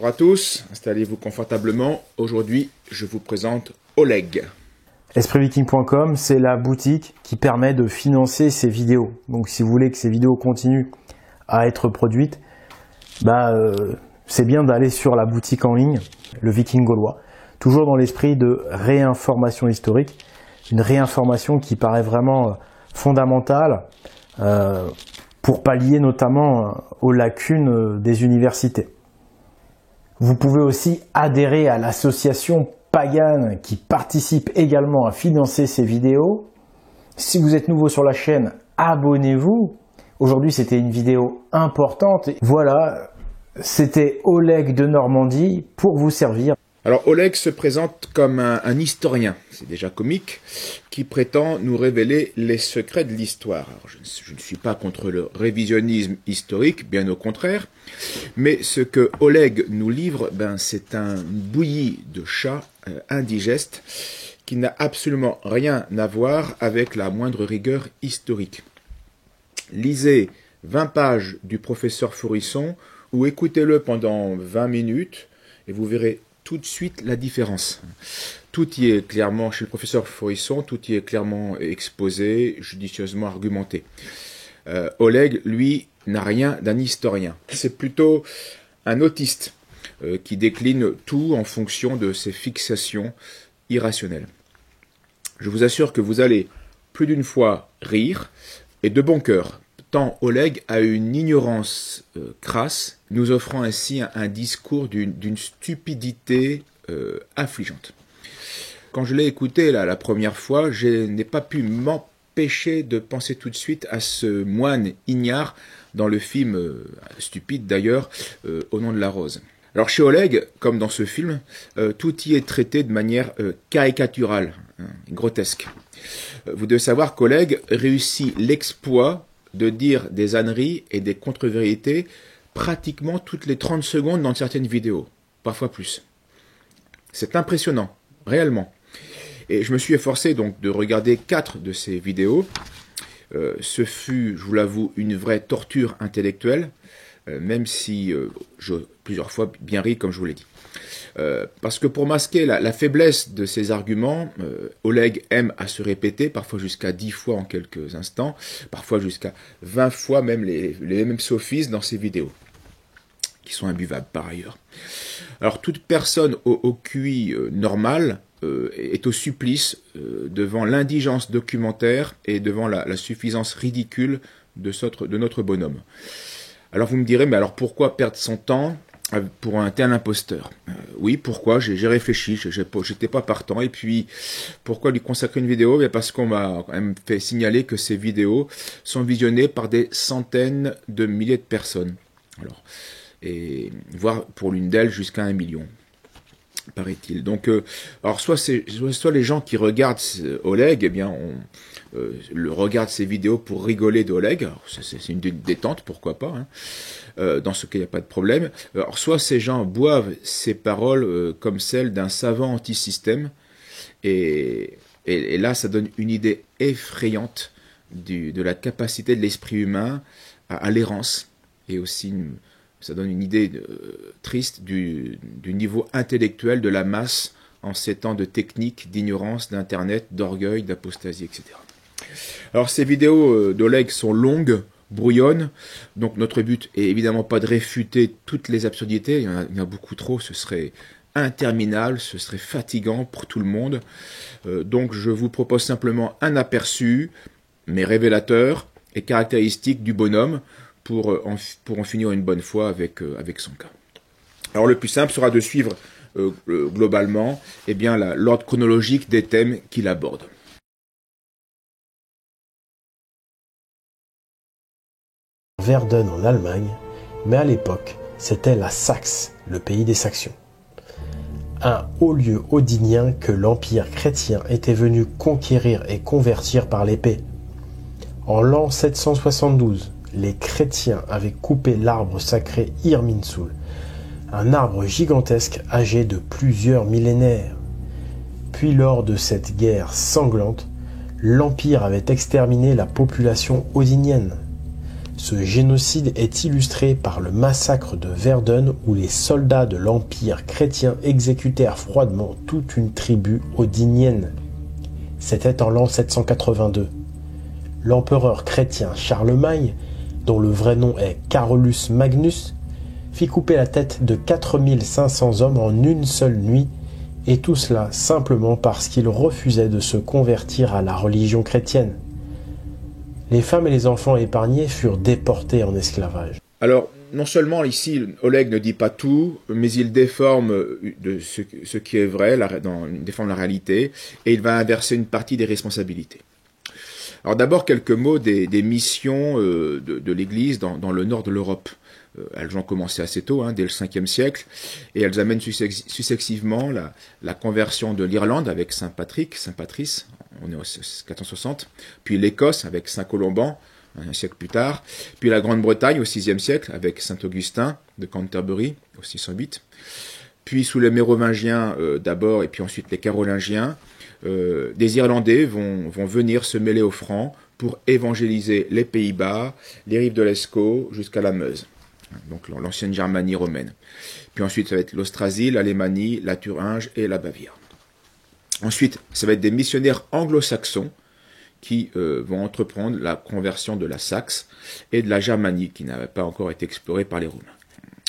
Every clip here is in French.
Bonjour à tous, installez-vous confortablement. Aujourd'hui, je vous présente Oleg. EspritViking.com, c'est la boutique qui permet de financer ces vidéos. Donc si vous voulez que ces vidéos continuent à être produites, c'est bien d'aller sur la boutique en ligne, le Viking Gaulois, toujours dans l'esprit de réinformation historique, une réinformation qui paraît vraiment fondamentale pour pallier notamment aux lacunes des universités. Vous pouvez aussi adhérer à l'association Pagan qui participe également à financer ces vidéos. Si vous êtes nouveau sur la chaîne, abonnez-vous. Aujourd'hui, c'était une vidéo importante. Voilà, c'était Oleg de Normandie pour vous servir. Alors Oleg se présente comme un historien, c'est déjà comique, qui prétend nous révéler les secrets de l'histoire. Alors je ne suis pas contre le révisionnisme historique, bien au contraire, mais ce que Oleg nous livre, c'est un bouilli de chat indigeste qui n'a absolument rien à voir avec la moindre rigueur historique. Lisez 20 pages du professeur Faurisson ou écoutez-le pendant 20 minutes et vous verrez tout de suite la différence. Tout y est clairement, chez le professeur Faurisson, tout y est clairement exposé, judicieusement argumenté. Oleg, lui, n'a rien d'un historien. C'est plutôt un autiste qui décline tout en fonction de ses fixations irrationnelles. Je vous assure que vous allez plus d'une fois rire, et de bon cœur, tant Oleg a une ignorance crasse, nous offrant ainsi un discours d'une stupidité affligeante. Quand je l'ai écouté la première fois, je n'ai pas pu m'empêcher de penser tout de suite à ce moine ignare dans le film, stupide d'ailleurs, Au nom de la rose. Alors chez Oleg, comme dans ce film, tout y est traité de manière caricaturale, grotesque. Vous devez savoir qu'Oleg réussit l'exploit de dire des âneries et des contre-vérités pratiquement toutes les 30 secondes dans certaines vidéos, parfois plus. C'est impressionnant, réellement. Et je me suis efforcé donc de regarder 4 de ces vidéos. Ce fut, je vous l'avoue, une vraie torture intellectuelle, même si plusieurs fois bien ri, comme je vous l'ai dit. Parce que pour masquer la faiblesse de ses arguments, Oleg aime à se répéter, parfois jusqu'à 10 fois en quelques instants, parfois jusqu'à 20 fois même les mêmes sophismes dans ses vidéos, qui sont imbuvables par ailleurs. Alors toute personne au QI normal est au supplice devant l'indigence documentaire et devant la suffisance ridicule de notre bonhomme. Alors vous me direz, mais alors pourquoi perdre son temps pour un tel imposteur? Oui, pourquoi? J'ai réfléchi, j'étais pas partant. Et puis, pourquoi lui consacrer une vidéo? Parce qu'on m'a quand même fait signaler que ces vidéos sont visionnées par des centaines de milliers de personnes. Alors, et voire pour l'une d'elles jusqu'à 1 million, paraît-il. Donc, alors soit les gens qui regardent Oleg, regardent ces vidéos pour rigoler d'Oleg. C'est une détente, pourquoi pas. Dans ce cas, il n'y a pas de problème. Alors, soit ces gens boivent ces paroles comme celles d'un savant anti-système, et là, ça donne une idée effrayante de la capacité de l'esprit humain à l'errance, et aussi ça donne une idée triste du niveau intellectuel de la masse en ces temps de technique, d'ignorance, d'internet, d'orgueil, d'apostasie, etc. Alors ces vidéos d'Oleg sont longues, brouillonnes, donc notre but est évidemment pas de réfuter toutes les absurdités, il y en a beaucoup trop, ce serait interminable, ce serait fatigant pour tout le monde, donc je vous propose simplement un aperçu, mais révélateur et caractéristique du bonhomme, pour en finir une bonne fois avec son cas. Alors le plus simple sera de suivre globalement l'ordre chronologique des thèmes qu'il aborde. Verdun en Allemagne, mais à l'époque, c'était la Saxe, le pays des Saxons. Un haut lieu odinien que l'Empire chrétien était venu conquérir et convertir par l'épée. En l'an 772, les chrétiens avaient coupé l'arbre sacré Irminsul, un arbre gigantesque âgé de plusieurs millénaires. Puis lors de cette guerre sanglante, l'Empire avait exterminé la population odinienne. Ce génocide est illustré par le massacre de Verdun où les soldats de l'Empire chrétien exécutèrent froidement toute une tribu odinienne. C'était en l'an 782. L'empereur chrétien Charlemagne, dont le vrai nom est Carolus Magnus, fit couper la tête de 4500 hommes en une seule nuit, et tout cela simplement parce qu'ils refusaient de se convertir à la religion chrétienne. Les femmes et les enfants épargnés furent déportés en esclavage. Alors, non seulement ici, Oleg ne dit pas tout, mais il déforme ce qui est vrai, il déforme la réalité, et il va inverser une partie des responsabilités. Alors d'abord, quelques mots des missions de l'Église dans le nord de l'Europe. Elles ont commencé assez tôt, dès le 5e siècle, et elles amènent successivement la conversion de l'Irlande avec Saint Patrice, on est au 460, puis l'Écosse avec Saint Colomban, un siècle plus tard, puis la Grande-Bretagne au 6e siècle avec Saint Augustin de Canterbury au 608, puis sous les Mérovingiens d'abord, et puis ensuite les Carolingiens, des Irlandais vont venir se mêler aux Francs pour évangéliser les Pays-Bas, les rives de l'Escaut jusqu'à la Meuse, donc l'ancienne Germanie romaine. Puis ensuite, ça va être l'Austrasie, l'Alémanie, la Thuringe et la Bavière. Ensuite, ça va être des missionnaires anglo-saxons qui vont entreprendre la conversion de la Saxe et de la Germanie, qui n'avait pas encore été explorée par les Romains,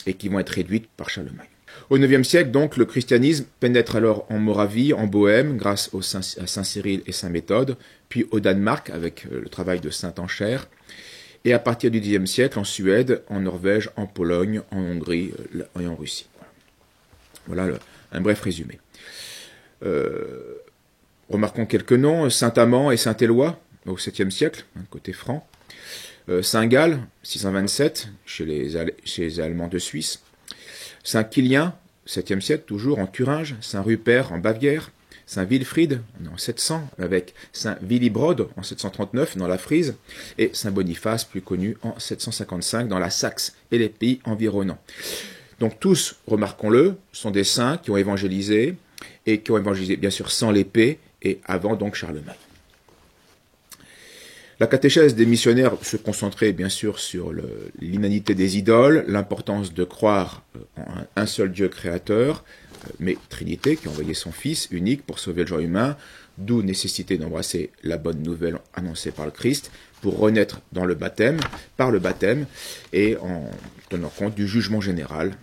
et qui vont être réduites par Charlemagne. Au IXe siècle, donc, le christianisme pénètre alors en Moravie, en Bohême, grâce à Saint Cyril et Saint Méthode, puis au Danemark, avec le travail de Saint Anchère, et à partir du Xe siècle, en Suède, en Norvège, en Pologne, en Hongrie et en Russie. Voilà un bref résumé. Remarquons quelques noms, Saint-Amand et Saint-Éloi, au 7e siècle, côté franc. Saint-Gall, 627, chez les Allemands de Suisse. Saint-Quilien, 7e siècle, toujours en Thuringe. Saint-Rupert, en Bavière. Saint-Wilfrid, en 700, avec Saint-Willibrod, en 739, dans la Frise. Et Saint-Boniface, plus connu, en 755, dans la Saxe et les pays environnants. Donc tous, remarquons-le, sont des saints qui ont évangélisé, et qui ont évangélisé, bien sûr, sans l'épée, et avant donc Charlemagne. La catéchèse des missionnaires se concentrait bien sûr sur l'inanité des idoles, l'importance de croire en un seul Dieu créateur, mais Trinité, qui a envoyé son Fils unique pour sauver le genre humain, d'où nécessité d'embrasser la bonne nouvelle annoncée par le Christ, pour renaître dans le baptême, par le baptême, et en tenant compte du jugement général,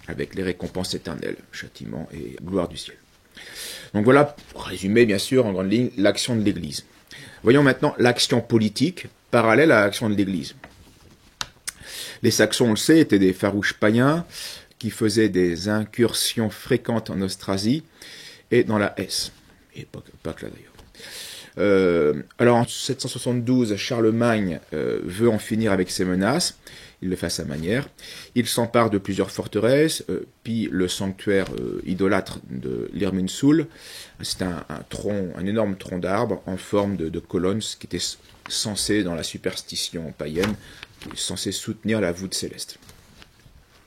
avec les récompenses éternelles, châtiment et gloire du ciel. Donc voilà, pour résumer bien sûr en grande ligne, l'action de l'Église. Voyons maintenant l'action politique parallèle à l'action de l'Église. Les Saxons, on le sait, étaient des farouches païens qui faisaient des incursions fréquentes en Austrasie et dans la Hesse. Et pas que là d'ailleurs. Alors en 772, Charlemagne veut en finir avec ces menaces. Il le fait à sa manière. Il s'empare de plusieurs forteresses, puis le sanctuaire idolâtre de l'Irminsul. C'est un énorme tronc d'arbre en forme de colonne, ce qui était censé, dans la superstition païenne, censé soutenir la voûte céleste.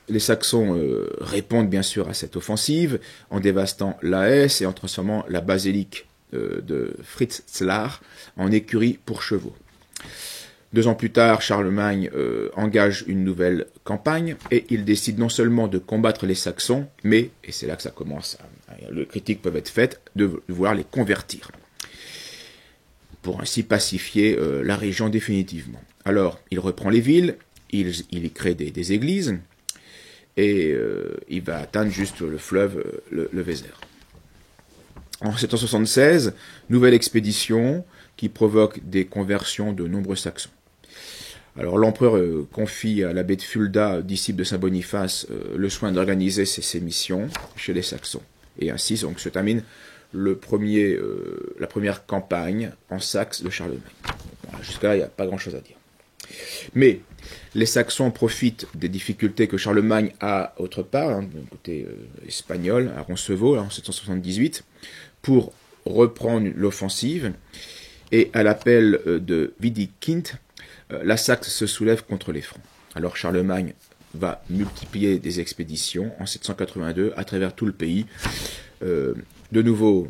Les Saxons répondent bien sûr à cette offensive en dévastant la Hesse et en transformant la basilique de Fritzlar en écurie pour chevaux. 2 ans plus tard, Charlemagne engage une nouvelle campagne et il décide non seulement de combattre les Saxons, mais, et c'est là que ça commence, les critiques peuvent être faites, de vouloir les convertir, pour ainsi pacifier la région définitivement. Alors, il reprend les villes, il y crée des églises, et il va atteindre juste le fleuve, le Vézère. En 776, nouvelle expédition qui provoque des conversions de nombreux Saxons. Alors l'empereur confie à l'abbé de Fulda, disciple de Saint Boniface, le soin d'organiser ces missions chez les Saxons. Et ainsi donc, se termine la première campagne en Saxe de Charlemagne. Bon, jusqu'à là, il n'y a pas grand-chose à dire. Mais les Saxons profitent des difficultés que Charlemagne a autre part, du côté espagnol, à Roncevaux, en 778, pour reprendre l'offensive. Et à l'appel de Widukind, la Saxe se soulève contre les Francs. Alors Charlemagne va multiplier des expéditions en 782 à travers tout le pays. De nouveau,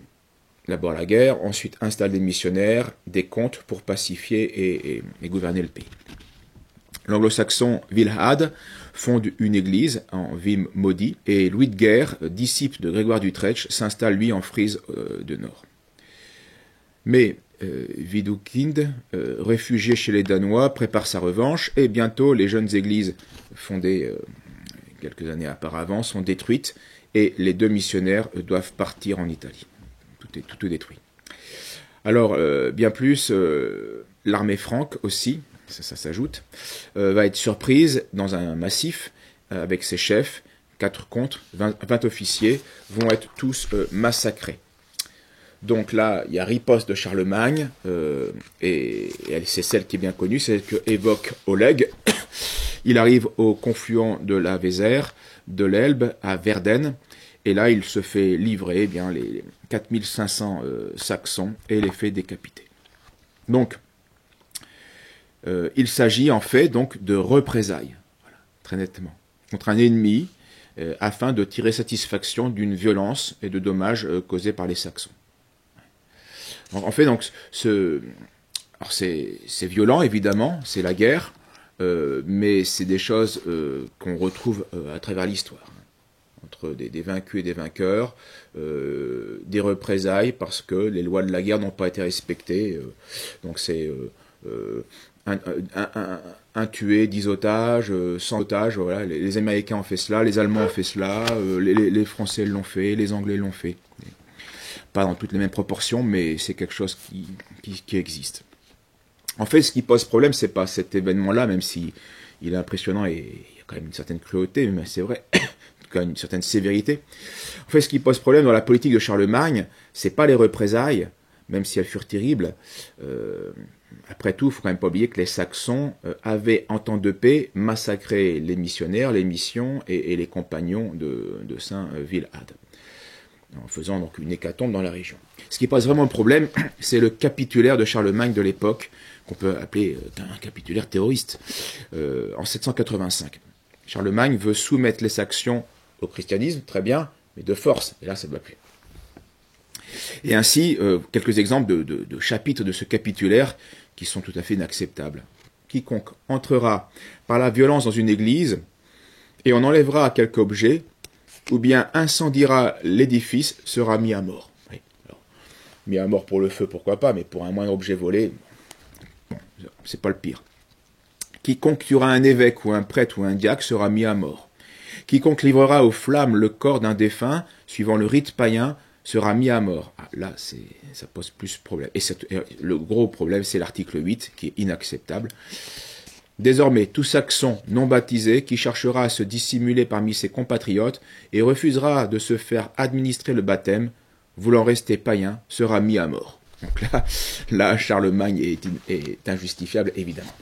d'abord la guerre, ensuite installe des missionnaires, des comtes pour pacifier et gouverner le pays. L'anglo-saxon Wilhad fonde une église en Wim maudit et Louis de Guerre, disciple de Grégoire d'Utrecht, s'installe lui en Frise de Nord. Mais Widukind, réfugié chez les Danois, prépare sa revanche et bientôt les jeunes églises fondées quelques années auparavant sont détruites et les 2 missionnaires doivent partir en Italie. Tout est détruit. Alors, bien plus, l'armée franque aussi, ça s'ajoute, va être surprise dans un massif avec ses chefs, 4 contre, 20 officiers, vont être tous massacrés. Donc là, il y a riposte de Charlemagne, et c'est celle qui est bien connue, c'est celle que évoque Oleg. Il arrive au confluent de la Vézère, de l'Elbe, à Verden, et là, il se fait livrer les 4500 Saxons et les fait décapiter. Donc, il s'agit en fait donc de représailles, voilà, très nettement, contre un ennemi, afin de tirer satisfaction d'une violence et de dommages causés par les Saxons. En fait, donc, c'est violent, évidemment, c'est la guerre, mais c'est des choses qu'on retrouve à travers l'histoire, entre des vaincus et des vainqueurs, des représailles parce que les lois de la guerre n'ont pas été respectées. Donc c'est un tué, 10 otages, 100 otages. Voilà, les Américains ont fait cela, les Allemands ont fait cela, les Français l'ont fait, les Anglais l'ont fait. Pas dans toutes les mêmes proportions, mais c'est quelque chose qui existe. En fait, ce qui pose problème, c'est pas cet événement-là, même si il est impressionnant et il y a quand même une certaine cruauté, mais c'est vrai, en tout cas une certaine sévérité. En fait, ce qui pose problème dans la politique de Charlemagne, c'est pas les représailles, même si elles furent terribles. Après tout, il faut quand même pas oublier que les Saxons avaient, en temps de paix, massacré les missionnaires, les missions et les compagnons de Saint Wilhad, en faisant donc une hécatombe dans la région. Ce qui pose vraiment le problème, c'est le capitulaire de Charlemagne de l'époque, qu'on peut appeler un capitulaire terroriste, en 785. Charlemagne veut soumettre les Saxons au christianisme, très bien, mais de force, et là ça ne va plus. Et ainsi, quelques exemples de chapitres de ce capitulaire qui sont tout à fait inacceptables. Quiconque entrera par la violence dans une église et en enlèvera quelque objet, ou bien incendiera l'édifice, sera mis à mort. Oui. Alors, mis à mort pour le feu, pourquoi pas, mais pour un moindre objet volé, bon, c'est pas le pire. Quiconque tuera un évêque ou un prêtre ou un diacre sera mis à mort. Quiconque livrera aux flammes le corps d'un défunt, suivant le rite païen, sera mis à mort. Ah, là, ça pose plus de problème. Et le gros problème, c'est l'article 8, qui est inacceptable. Désormais, tout Saxon non baptisé qui cherchera à se dissimuler parmi ses compatriotes et refusera de se faire administrer le baptême, voulant rester païen, sera mis à mort. Donc là Charlemagne est injustifiable, évidemment.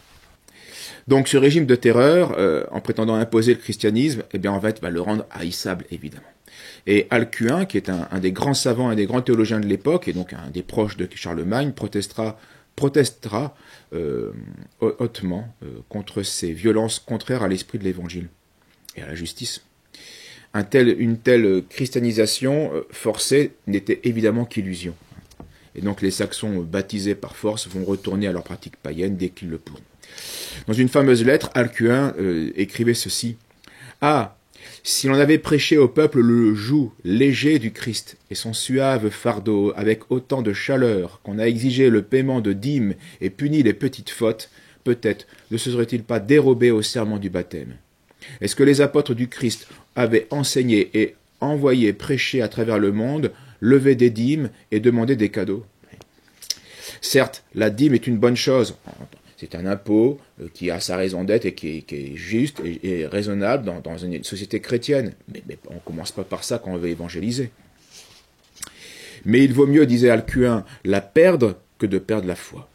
Donc ce régime de terreur, en prétendant imposer le christianisme, en fait, va le rendre haïssable, évidemment. Et Alcuin, qui est un des grands savants, un des grands théologiens de l'époque, et donc un des proches de Charlemagne, protestera hautement contre ces violences contraires à l'esprit de l'Évangile et à la justice. Une telle christianisation forcée n'était évidemment qu'illusion. Et donc les Saxons baptisés par force vont retourner à leur pratique païenne dès qu'ils le pourront. Dans une fameuse lettre, Alcuin écrivait ceci. « Ah, si l'on avait prêché au peuple le joug léger du Christ et son suave fardeau avec autant de chaleur qu'on a exigé le paiement de dîmes et puni les petites fautes, peut-être ne se serait-il pas dérobé au serment du baptême. Est-ce que les apôtres du Christ avaient enseigné et envoyé prêcher à travers le monde, lever des dîmes et demander des cadeaux? Certes, la dîme est une bonne chose. C'est un impôt qui a sa raison d'être et qui est juste et raisonnable dans une société chrétienne. Mais on ne commence pas par ça quand on veut évangéliser. Mais il vaut mieux, disait Alcuin, la perdre que de perdre la foi.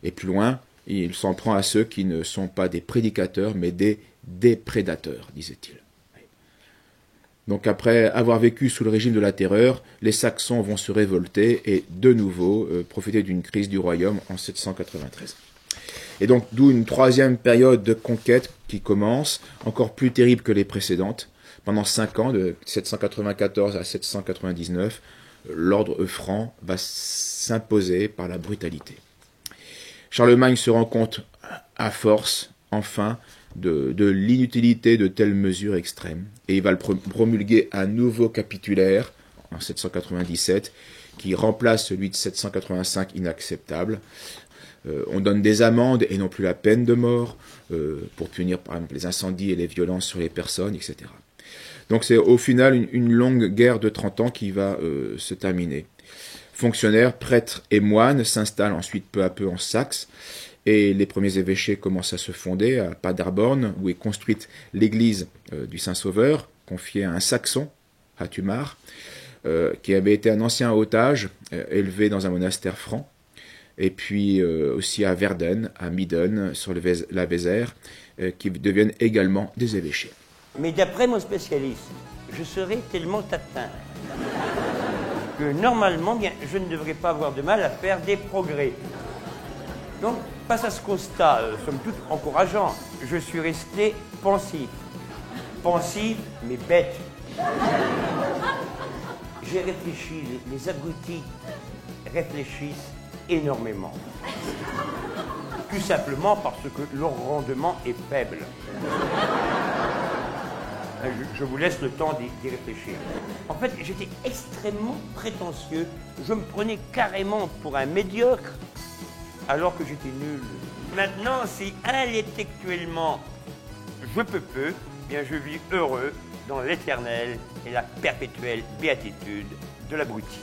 Et plus loin, il s'en prend à ceux qui ne sont pas des prédicateurs, mais des déprédateurs, disait-il. Donc après avoir vécu sous le régime de la terreur, les Saxons vont se révolter et de nouveau profiter d'une crise du royaume en 793. Et donc d'où une troisième période de conquête qui commence, encore plus terrible que les précédentes. Pendant 5 ans, de 794 à 799, l'ordre franc va s'imposer par la brutalité. Charlemagne se rend compte à force, enfin de l'inutilité de telles mesures extrêmes. Et il va le promulguer un nouveau capitulaire en 797 qui remplace celui de 785 inacceptable. On donne des amendes et non plus la peine de mort pour punir par exemple les incendies et les violences sur les personnes, etc. Donc c'est au final une longue guerre de 30 ans qui va se terminer. Fonctionnaires, prêtres et moines s'installent ensuite peu à peu en Saxe et les premiers évêchés commencent à se fonder à Paderborn où est construite l'église du Saint-Sauveur confiée à un Saxon, Hatumar, qui avait été un ancien otage élevé dans un monastère franc, et puis aussi à Verden, à Midden, sur la Vézère, qui deviennent également des évêchés. Mais d'après mon spécialiste, je serai tellement atteint que normalement, bien, je ne devrais pas avoir de mal à faire des progrès. Donc, face à ce constat, somme toute encourageant, je suis resté pensif. Pensif, mais bête. J'ai réfléchi, les abrutis réfléchissent énormément. Tout simplement parce que leur rendement est faible. Je vous laisse le temps d'y réfléchir. En fait, j'étais extrêmement prétentieux. Je me prenais carrément pour un médiocre, alors que j'étais nul. Maintenant, si intellectuellement je peux peu, bien je vis heureux dans l'éternelle et la perpétuelle béatitude de l'abruti.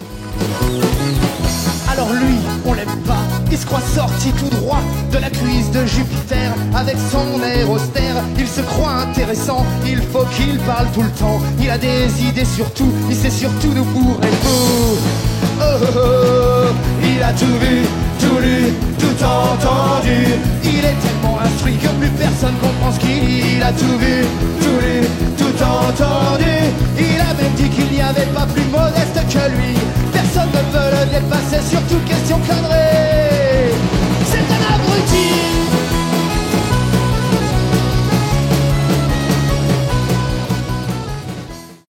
Alors lui, on l'aime pas, il se croit sorti tout droit de la cuisse de Jupiter. Avec son air austère, il se croit intéressant, il faut qu'il parle tout le temps. Il a des idées sur tout, il sait surtout nous bourrer beau. Oh, oh, oh, il a tout vu, tout lu, tout entendu. Il est tellement instruit que plus personne comprend ce qu'il dit. Il a tout vu, tout lu, tout entendu. Il a même dit qu'il n'y avait pas plus modeste que lui. Personne ne veut le dépasser, surtout question cadrée.